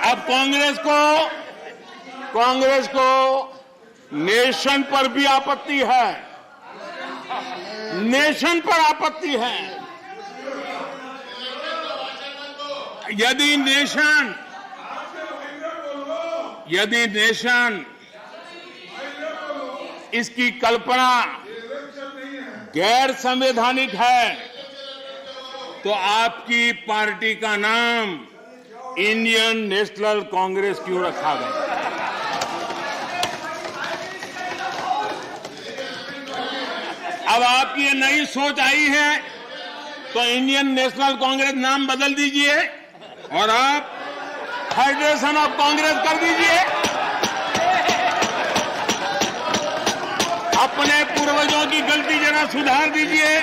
अब कांग्रेस को नेशन पर भी आपत्ति है, नेशन पर आपत्ति है। यदि नेशन इसकी कल्पना गैर संवैधानिक है तो आपकी पार्टी का नाम इंडियन नेशनल कांग्रेस क्यों रखा गया? अब आपकी ये नई सोच आई है तो इंडियन नेशनल कांग्रेस नाम बदल दीजिए और आप फेडरेशन ऑफ कांग्रेस कर दीजिए। अपने पूर्वजों की गलती जरा सुधार दीजिए।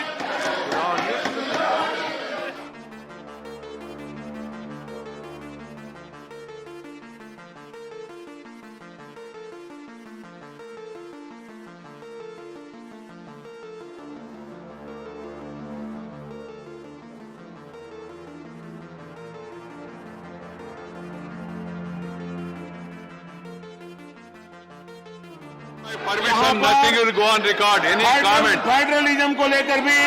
Permission, nothing will go on record. Any comment? Federalism को लेकर भी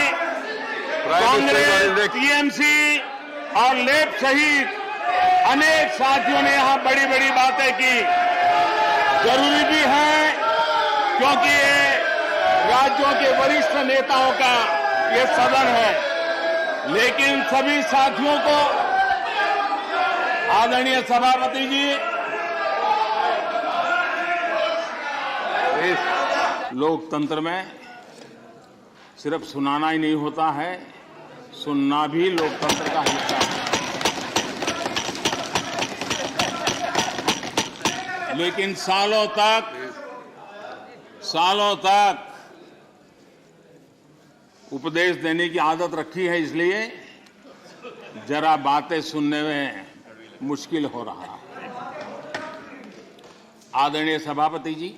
कांग्रेस, टीएमसी और लेफ्ट सहित अनेक साथियों ने यहां बड़ी बड़ी बातें की। जरूरी भी है क्योंकि ये राज्यों के वरिष्ठ नेताओं का ये सदन है, लेकिन सभी साथियों को आदरणीय सभापति जी, लोकतंत्र में सिर्फ सुनाना ही नहीं होता है, सुनना भी लोकतंत्र का हिस्सा है। लेकिन सालों तक उपदेश देने की आदत रखी है, इसलिए जरा बातें सुनने में मुश्किल हो रहा है। आदरणीय सभापति जी,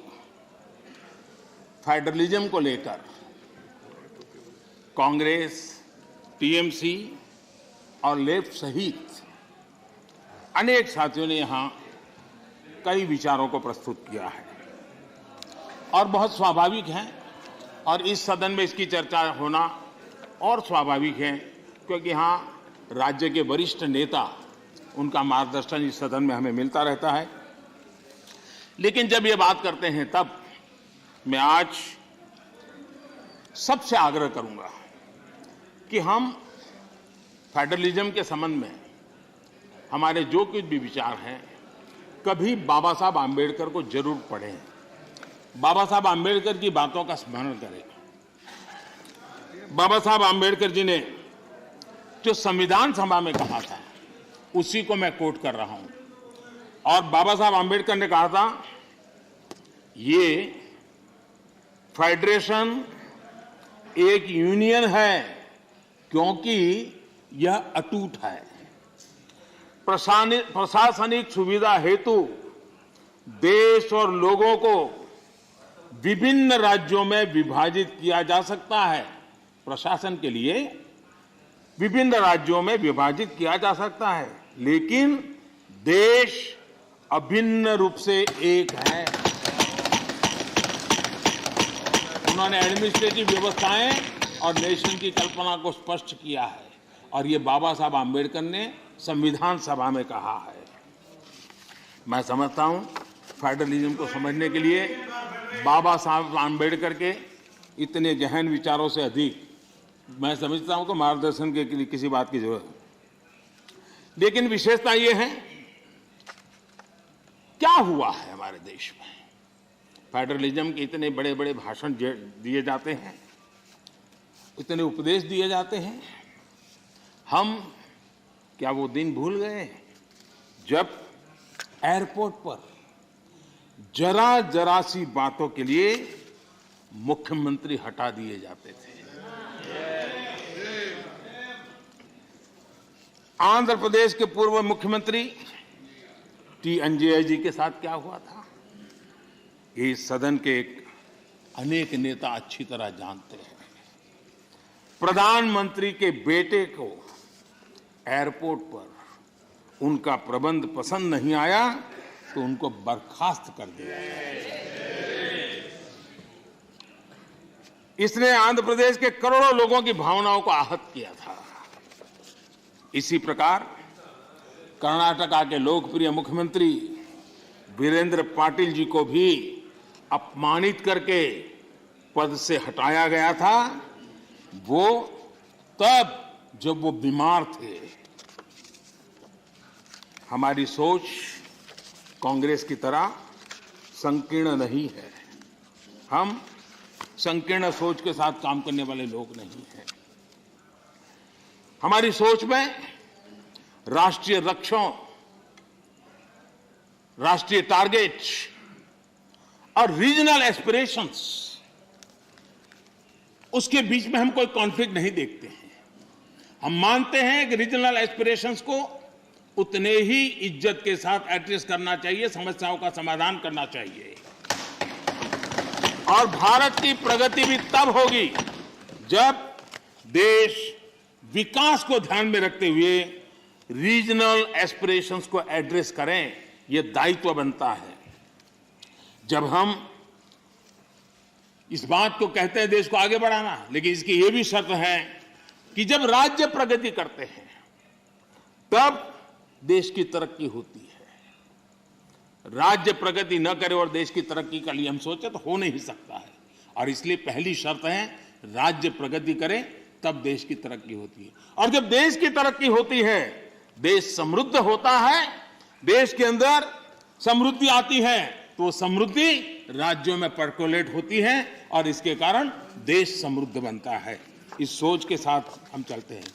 फेडरलिज्म को लेकर कांग्रेस, टीएमसी और लेफ्ट सहित अनेक साथियों ने यहां कई विचारों को प्रस्तुत किया है और बहुत स्वाभाविक है, और इस सदन में इसकी चर्चा होना और स्वाभाविक है क्योंकि यहां राज्य के वरिष्ठ नेता, उनका मार्गदर्शन इस सदन में हमें मिलता रहता है। लेकिन जब ये बात करते हैं तब मैं आज सबसे आग्रह करूंगा कि हम फेडरलिज्म के संबंध में हमारे जो कुछ भी विचार हैं, कभी बाबा साहब आम्बेडकर को जरूर पढ़ें, बाबा साहब आम्बेडकर की बातों का स्मरण करें। बाबा साहब आम्बेडकर जी ने जो संविधान सभा में कहा था, उसी को मैं कोट कर रहा हूं। और बाबा साहब आम्बेडकर ने कहा था, ये फेडरेशन एक यूनियन है क्योंकि यह अटूट है। प्रशासनिक सुविधा हेतु देश और लोगों को विभिन्न राज्यों में विभाजित किया जा सकता है। प्रशासन के लिए विभिन्न राज्यों में विभाजित किया जा सकता है, लेकिन देश अभिन्न रूप से एक है। उन्होंने एडमिनिस्ट्रेटिव व्यवस्थाएं और नेशन की कल्पना को स्पष्ट किया है, और ये बाबा साहब आम्बेडकर ने संविधान सभा में कहा है। मैं समझता हूं फेडरलिज्म को समझने के लिए बाबा साहब आम्बेडकर के इतने गहन विचारों से अधिक मैं समझता हूं कि मार्गदर्शन के लिए किसी बात की जरूरत है। लेकिन विशेषता ये है, क्या हुआ है हमारे देश में? फेडरलिज्म के इतने बड़े बड़े भाषण दिए जाते हैं, इतने उपदेश दिए जाते हैं, हम क्या वो दिन भूल गए जब एयरपोर्ट पर जरा जरा सी बातों के लिए मुख्यमंत्री हटा दिए जाते थे? आंध्र प्रदेश के पूर्व मुख्यमंत्री टी अंजय जी के साथ क्या हुआ था, इस सदन के अनेक नेता अच्छी तरह जानते हैं। प्रधानमंत्री के बेटे को एयरपोर्ट पर उनका प्रबंध पसंद नहीं आया तो उनको बर्खास्त कर दिया। इसने आंध्र प्रदेश के करोड़ों लोगों की भावनाओं को आहत किया था। इसी प्रकार कर्नाटका के लोकप्रिय मुख्यमंत्री वीरेंद्र पाटिल जी को भी अपमानित करके पद से हटाया गया था, वो तब जब वो बीमार थे। हमारी सोच कांग्रेस की तरह संकीर्ण नहीं है। हम संकीर्ण सोच के साथ काम करने वाले लोग नहीं हैं। हमारी सोच में राष्ट्रीय लक्ष्यों, राष्ट्रीय टारगेट और रीजनल एस्पिरेशंस, उसके बीच में हम कोई कॉन्फ्लिक्ट नहीं देखते हैं। हम मानते हैं कि रीजनल एस्पिरेशंस को उतने ही इज्जत के साथ एड्रेस करना चाहिए, समस्याओं का समाधान करना चाहिए। और भारत की प्रगति भी तब होगी जब देश विकास को ध्यान में रखते हुए रीजनल एस्पिरेशंस को एड्रेस करें। यह दायित्व बनता है। जब हम इस बात को कहते हैं देश को आगे बढ़ाना, लेकिन इसकी यह भी शर्त है कि जब राज्य प्रगति करते हैं तब देश की तरक्की होती है। राज्य प्रगति न करे और देश की तरक्की के लिए हम सोचे तो हो नहीं सकता है। और इसलिए पहली शर्त है राज्य प्रगति करे तब देश की तरक्की होती है। और जब देश की तरक्की होती है, देश समृद्ध होता है, देश के अंदर समृद्धि आती है, तो वो समृद्धि राज्यों में पर्कोलेट होती है और इसके कारण देश समृद्ध बनता है। इस सोच के साथ हम चलते हैं।